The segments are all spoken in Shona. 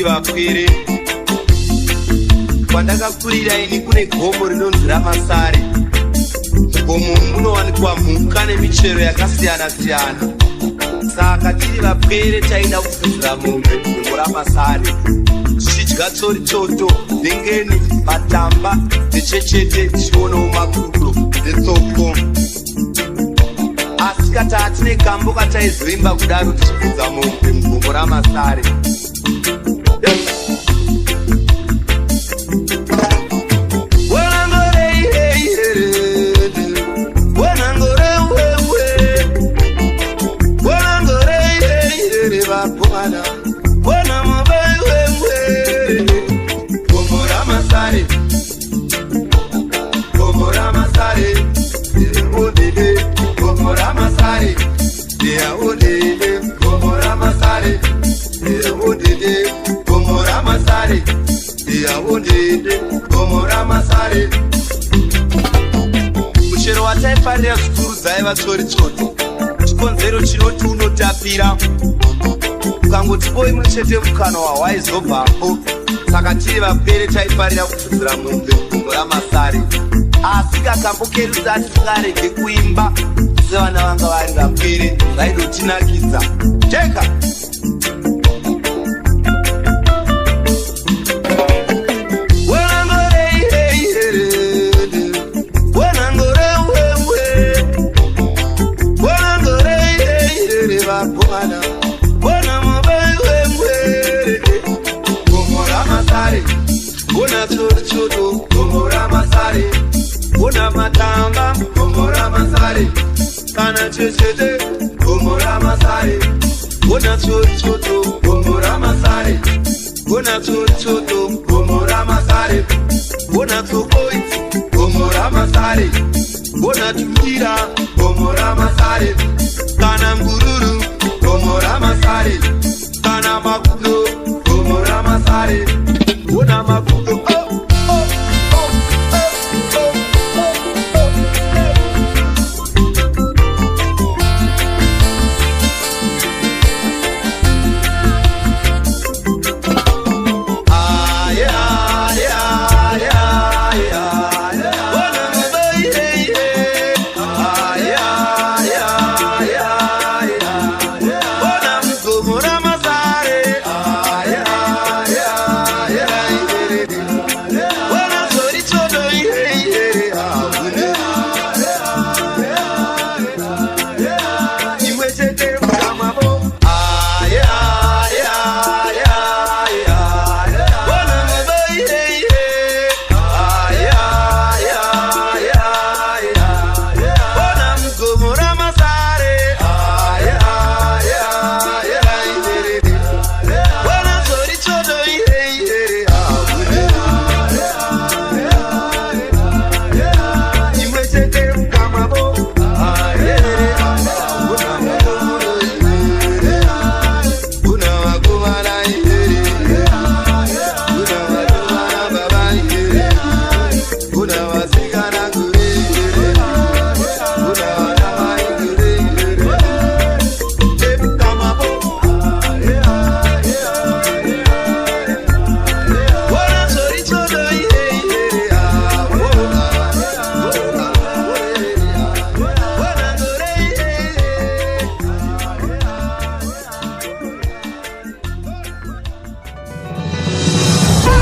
Vapwere kwandakakurira ini kune gomo rinonzi Ramasare. Gomo munowanikwa mhuka nemichero yakasiyana siyana. Saka tiri vapwere taida kufudzira mombe Ngoro Ramasare, tichidya tsori toto, dengeni, matamba, nechechete, tichionawo makudo netsoko. Asi kata hatine kambo kataizvimba kudaro tichifudza mombe Ngoro Ramasare. Gomo Ramasare, Gomo Ramasare, Gomo Ramasare, Gomo Ramasare, Gomo Ramasare. Muchero wataifarira zvikuru dzaiva tsori tsoti, chikonzero chinoti unotapira. Ukangoti imwe chete mukanwa waizobvapo. Saka tiri vapwere taifarira kufudzira mombe Ngoro Ramasare. Asi kakambo kedu tisingarege kuimba sevana vanga vari vapwere zvaidotinakidza. Teka Gomo Ramasare, Bona matamba, Gomo Ramasare, Kana chechete, Gomo Ramasare, Bona choto, Gomo Ramasare, Bona choto, Gomo Ramasare, Bona tokoit, Gomo Ramasare, Bona Mbira, Gomo Ramasare, Kana ngururu, Gomo Ramasare, Kana makudo, Gomo Ramasare, Bona makudo.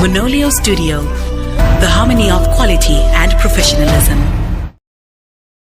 Monolio Studio, the harmony of quality and professionalism.